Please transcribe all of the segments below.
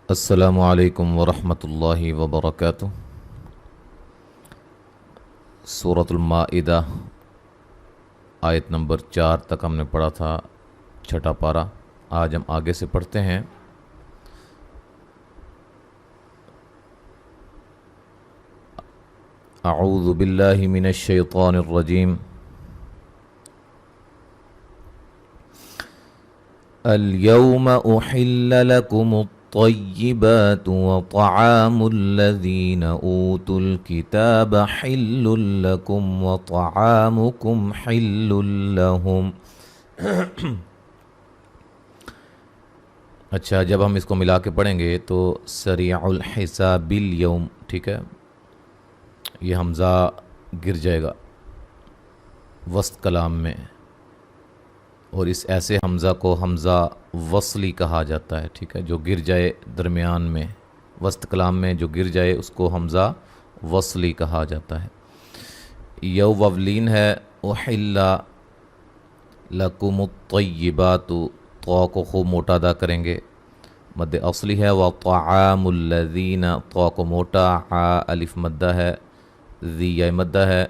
السلام علیکم ورحمۃ اللہ وبرکاتہ۔ سورۃ المائدہ آیت نمبر 4 تک ہم نے پڑھا تھا، چھٹا پارہ۔ آج ہم آگے سے پڑھتے ہیں۔ اعوذ باللہ من الشیطان الرجیم۔ اليوم احل لکم الطیبات وطعام الذین اوتوا الکتاب حل لکم وطعامکم حل لہم۔ اچھا، جب ہم اس کو ملا کے پڑھیں گے تو سریع الحساب الیوم، ٹھیک ہے، یہ حمزہ گر جائے گا وسط کلام میں، اور اس ایسے حمزہ کو حمزہ وصلی کہا جاتا ہے، ٹھیک ہے، جو گر جائے درمیان میں وسط کلام میں، جو گر جائے اس کو حمزہ وصلی کہا جاتا ہے۔ یو وولین ہے، احل لکم الطیبات، طا کو خوب موٹا ادا کریں گے، مد اصلی ہے، وطعام الذین، طا کو موٹا، ع الف مدہ ہے، ذی یا مدہ ہے،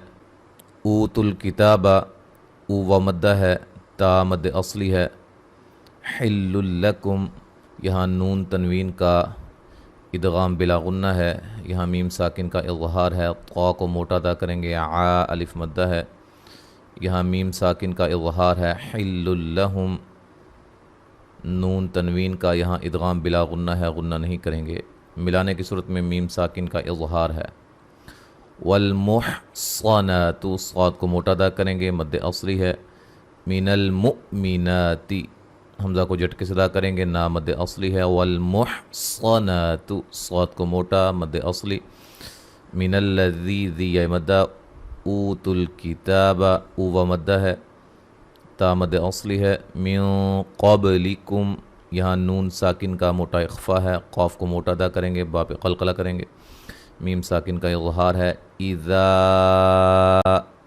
اوت الکتاب، او و مدہ ہے، تا مد اصلی ہے، حل لکم، یہاں نون تنوین کا ادغام بلا غنہ ہے، یہاں میم ساکن کا اظہار ہے، طا کو موٹا ادا کریں گے، ع الف مدہ ہے، یہاں میم ساکن کا اظہار ہے، حل لہم، نون تنوین کا یہاں ادغام بلا غنہ ہے، غنہ نہیں کریں گے، ملانے کی صورت میں میم ساکن کا اظہار ہے۔ والمحصنات، صاد کو موٹا ادا کریں گے، مد اصلی ہے، من المؤمنات، حمزہ کو جھٹکے سے ادا کریں گے، نا مد اصلی ہے، والمحصنات، صاد کو موٹا، مد اصلی، من الذی، ذی مدہ، اوت الکتاب، او و مدہ ہے، تا مد اصلی ہے، من قبلکم، یہاں نون ساکن کا موٹا اخفا ہے، قاف کو موٹا ادا کریں گے، با پہ قلقلہ کریں گے، میم ساکن کا اظہار ہے، اذا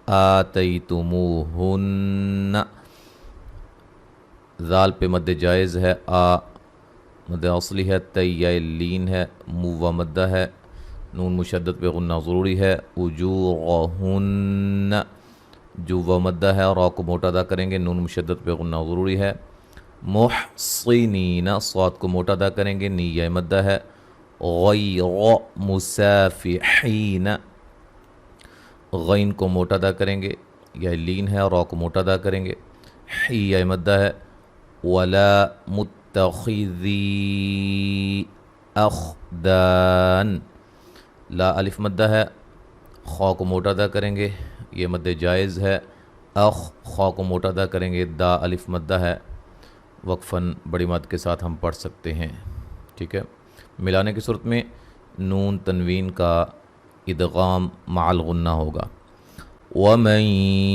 آتیتموہن، ذال پہ مد جائز ہے، آ مد اصلی ہے، تی لین ہے، مو و مدہ ہے، نون مشدد پہ غنہ ضروری ہے، اجورہن، جو و مدہ ہے، را کو موٹا ادا کریں گے، نون مشدد پہ غنہ ضروری ہے، محصنین، صاد کو موٹا ادا کریں گے، نی یا مدہ ہے، غیر مسافحین، غین کو موٹا ادا کریں گے، یا لین ہے، را کو موٹا ادا کریں گے، حی یا مدہ ہے، ولا متخذی اخدان، لا الف مدہ ہے، خا کو موٹا ادا کریں گے، یہ مد جائز ہے، خا کو موٹا ادا کریں گے، دا الف مدہ ہے، وقفاً بڑی مد کے ساتھ ہم پڑھ سکتے ہیں، ٹھیک ہے۔ ملانے کی صورت میں نون تنوین کا ادغام مع الغنہ ہوگا۔ وَمَن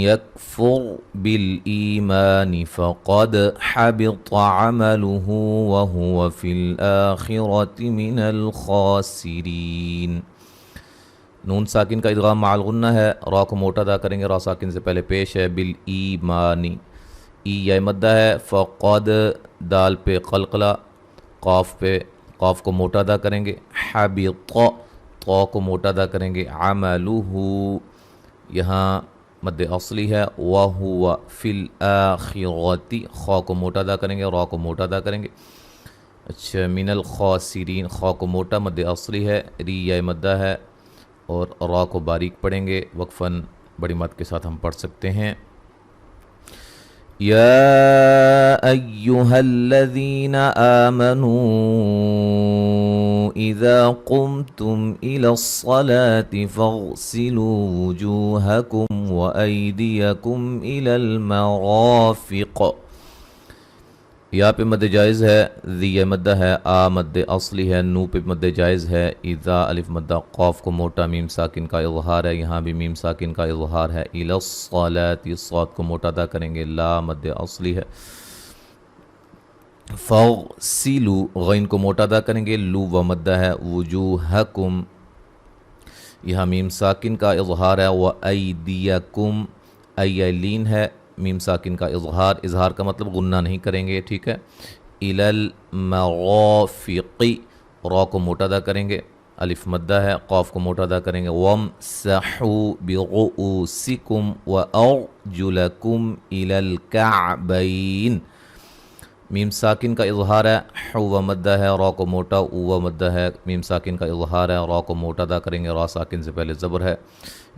يَكْفُرْ بِالْإِيمَانِ فَقَدْ حَبِطَ عَمَلُهُ وَهُوَ فِي الْآخِرَةِ مِنَ الْخَاسِرِينَ، نون ساکن کا ادغام مع الغنہ ہے، را کو موٹا ادا کریں گے، را ساکن سے پہلے پیش ہے، بالایمانی، ای یا مدہ ہے، فقد، دال پہ قلقلہ، قاف پہ قاف کو موٹا ادا کریں گے، حبط، طا کو موٹا ادا کریں گے، عملہ، یہاں مد اصلی ہے، وَهُوَ فِي الْآخِرَةِ، خا کو موٹا ادا کریں گے، را کو موٹا ادا کریں گے، اچھا، من الخاسرین، خا کو موٹا مد اصلی ہے، ری یا مدہ ہے، اور را کو باریک پڑھیں گے، وقفاً بڑی مد کے ساتھ ہم پڑھ سکتے ہیں۔ یا ایہا الذین آمنوا اذا قمتم الى الصلاة فاغسلوا وجوہکم وایدیکم الى المرافق، یا پہ مد جائز ہے، ذی مدہ ہے، آ مد اصلی ہے، نو پہ مد جائز ہے، اذا الف مدہ، قاف کو موٹا، میم ساکن کا اظہار ہے، یہاں بھی میم ساکن کا اظہار ہے، الی الصلاۃ، صاد کو موٹا ادا کریں گے، لا مد اصلی ہے، فاغسلوا، غین کو موٹا ادا کریں گے، لو و مدہ ہے، وجوہکم، یہاں میم ساکن کا اظہار ہے، وایدیکم، ای لین ہے، میم ساکن کا اظہار، اظہار کا مطلب غنہ نہیں کریں گے، ٹھیک ہے، الی المرافق، را کو موٹا ادا کریں گے، الف مدہ ہے، قاف کو موٹا ادا کریں گے، وامسحوا برؤوسکم وارجلکم الی الکعبین، میم ساکن کا اظہار ہے، حو مدہ ہے، را کو موٹا، او مدہ ہے، میم ساکن کا اظہار ہے، را کو موٹا ادا کریں گے، را ساکن سے پہلے زبر ہے،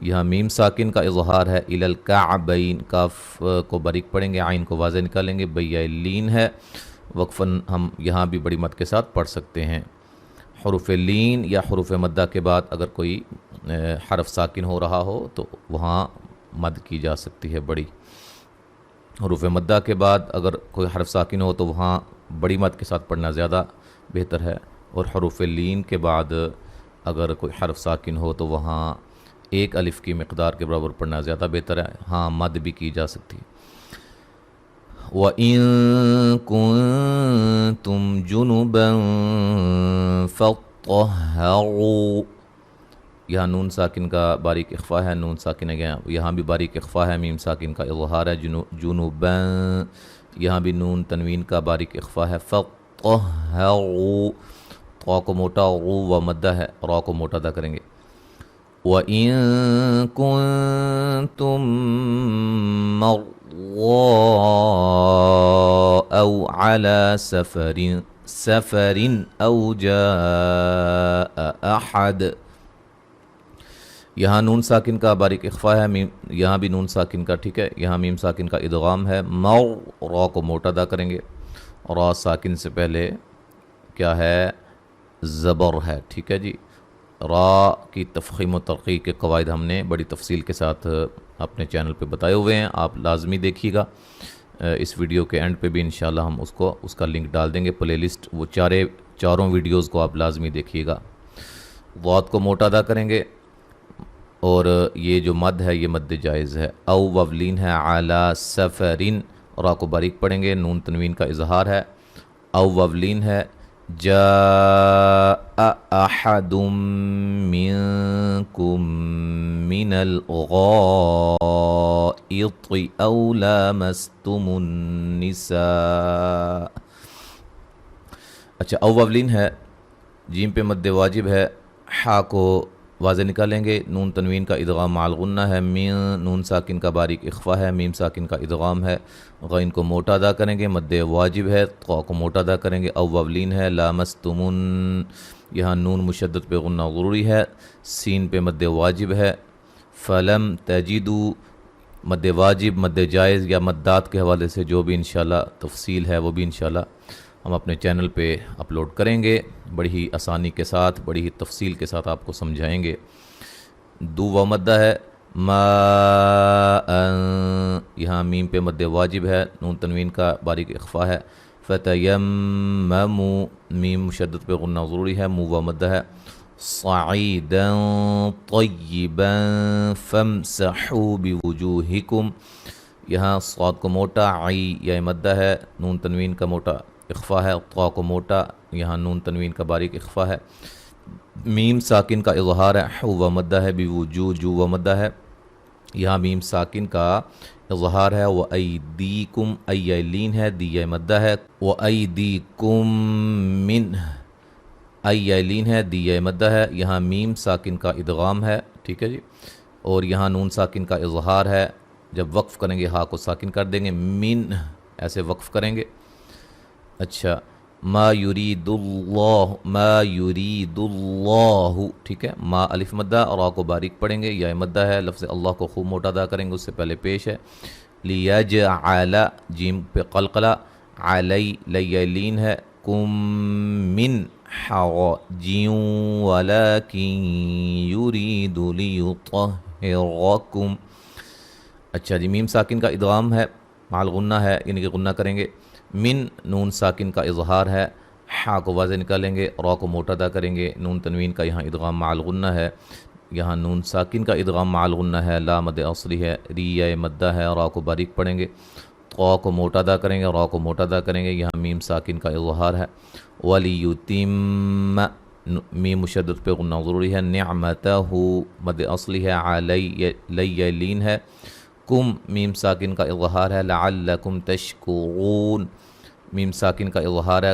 یہاں میم ساکن کا اظہار ہے، الی الکعبین، کاف کو باریک پڑھیں گے، عین کو واضح نکالیں گے، بیا لین ہے، وقفاً ہم یہاں بھی بڑی مد کے ساتھ پڑھ سکتے ہیں۔ حروف لین یا حروف مدہ کے بعد اگر کوئی حرف ساکن ہو رہا ہو تو وہاں مد کی جا سکتی ہے بڑی، حروف مدہ کے بعد اگر کوئی حرف ساکن ہو تو وہاں بڑی مد کے ساتھ پڑھنا زیادہ بہتر ہے، اور حروف لین کے بعد اگر کوئی حرف ساکن ہو تو وہاں ایک الف کی مقدار کے برابر پڑھنا زیادہ بہتر ہے، ہاں مد بھی کی جا سکتی ہے۔ وَإِن كُنتُمْ جُنُبًا فَاطَّهَّرُوا، یہاں نون ساکن کا باریک اخفا ہے، نون ساکن ہے یہاں بھی باریک اخفا ہے، میم ساکن کا اظہار ہے، جنوباً، یہاں بھی نون تنوین کا باریک اخفا ہے، فَاطَّهَّرُوا، طا کو موٹا، غو و مدہ ہے، را کو موٹا ادا کریں گے۔ وَإِن كُنتُم مَّرْضَىٰ أَوْ عَلَىٰ سَفَرٍ أَوْ جَاءَ أَحَدٌ، یہاں نون ساکن کا باریک اخفا ہے، یہاں بھی نون ساکن کا ٹھیک ہے، یہاں میم ساکن کا ادغام ہے، را کو موٹا ادا کریں گے، را ساکن سے پہلے کیا ہے، زبر ہے، ٹھیک ہے جی۔ را کی تفخیم و ترقیق کے قواعد ہم نے بڑی تفصیل کے ساتھ اپنے چینل پہ بتائے ہوئے ہیں، آپ لازمی دیکھیے گا، اس ویڈیو کے اینڈ پہ بھی انشاءاللہ ہم اس کا لنک ڈال دیں گے، پلے لسٹ، وہ چاروں ویڈیوز کو آپ لازمی دیکھیے گا۔ ضاد کو موٹا ادا کریں گے، اور یہ جو مد ہے یہ مد جائز ہے، او وولین ہے، علی سفرین، را کو باریک پڑھیں گے، نون تنوین کا اظہار ہے، او وولین ہے، جاء احد منکم من الغائط او لامستم النساء، اچھا او وولین ہے، جیم پہ مد واجب ہے، حا کو واضح نکالیں گے، نون تنوین کا ادغام مع الغنہ ہے، نون ساکن کا باریک اخفا ہے، میم ساکن کا ادغام ہے، غین کو موٹا ادا کریں گے، مد واجب ہے، طا کو موٹا ادا کریں گے، اوولین ہے، لامستمون، یہاں نون مشدد پہ غنہ ضروری ہے، سین پہ مد واجب ہے، فلم تجدو، مد واجب، مد جائز یا مدات کے حوالے سے جو بھی انشاءاللہ تفصیل ہے وہ بھی انشاءاللہ ہم اپنے چینل پہ اپلوڈ کریں گے، بڑی ہی آسانی کے ساتھ، بڑی ہی تفصیل کے ساتھ آپ کو سمجھائیں گے۔ دو و مدہ ہے، یہاں میم پہ مد واجب ہے، نون تنوین کا باریک اخفا ہے، فتیمموا، میم مشدد پہ غنہ ضروری ہے، مو و مدہ ہے، صعیدا طیبا فامسحوا بوجوہکم، یہاں صاد کو موٹا، عی یا مدہ ہے، نون تنوین کا موٹا اخفا ہے، طا کو موٹا، یہاں نون تنوین کا باریک اخفا ہے، میم ساکن کا اظہار ہے، حو و مدہ ہے، بوجو، جو و مدہ ہے، یہاں میم ساکن کا اظہار ہے، وَأَيْدِيكُمْ، ایلین ہے، دی مدہ ہے، وَأَيْدِيكُمْ مِنْ، ایلین ہے، دی مدہ ہے، یہاں میم ساکن کا ادغام ہے، ٹھیک ہے جی، اور یہاں نون ساکن کا اظہار ہے، جب وقف کریں گے ہا کو ساکن کر دیں گے، من، ایسے وقف کریں گے۔ اچھا، ما یرید اللہ، ٹھیک ہے، ما الف مدہ، را کو باریک پڑھیں گے، یا مدہ ہے، لفظ اللہ کو خوب موٹا ادا کریں گے، اس سے پہلے پیش ہے، لیجعل، جیم پہ قلقلہ، علی، لیلین ہے، کم من حرجین ولکن یرید لیطہرکم، اچھا جی، میم ساکن کا ادغام ہے، مع الغنہ ہے، یعنی کہ غنہ کریں گے، من، نون ساکن کا اظہار ہے، حا کو واضح نکالیں گے، را کو موٹا ادا کریں گے، نون تنوین کا یہاں ادغام مع الغنہ ہے، یہاں نون ساکن کا ادغام مع الغنہ ہے، لا مد اصلی ہے، ری مدہ ہے، را کو باریک پڑھیں گے، طا کو موٹا ادا کریں گے، را کو موٹا ادا کریں گے، یہاں میم ساکن کا اظہار ہے، وَلِيُتِمَّ، میم مشدد پہ غنہ ضروری ہے، نعمتہ، مد اصلی ہے، علی، لیلین ہے، کم، میم ساکن کا اظہار ہے، لعلکم تشکرون، میم ساکن کا اظہار ہے،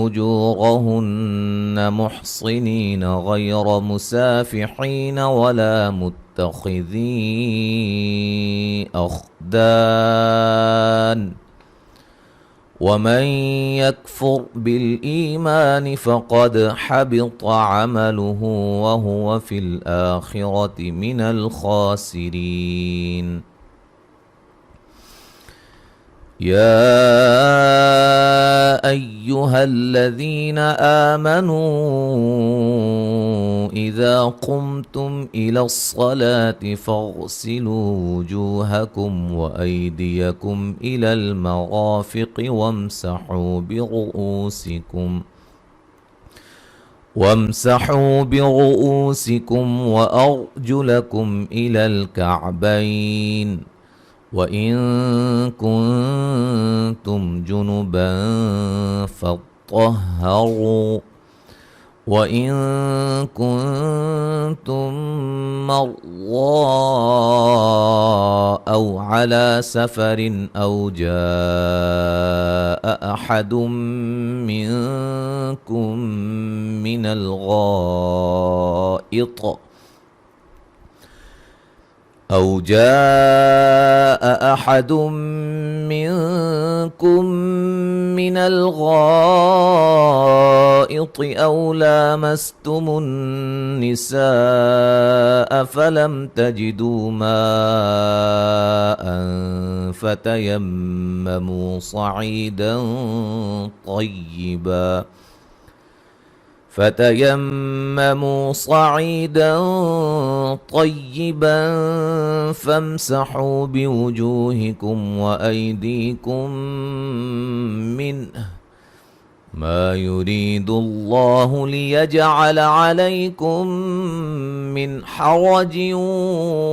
أجورهن محصنين غير مسافحين ولا متخذي أخدان ومن يكفر بالإيمان فقد حبط عمله وهو في الآخرة من الخاسرين يا أيها الذين آمنوا إذا قمتم إلى الصلاة فاغسلوا وجوهكم وأيديكم إلى المرافق وامسحوا برؤوسكم وأرجلكم إلى الكعبين وإن كنتم جنبا فاطهروا وإن كنتم مرضى أو على سفر أو جاء أحد منكم من الغائط أو لامستم النساء فلم تجدوا ماء فتيمموا صعيدا طيبا فامسحوا بوجوهكم وأيديكم منه ما يريد الله ليجعل عليكم من حرج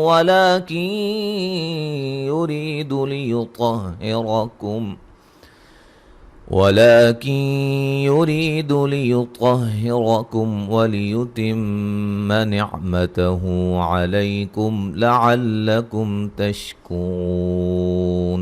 ولكن يريد ليطهركم وليتم نعمته عليكم لعلكم تشكرون.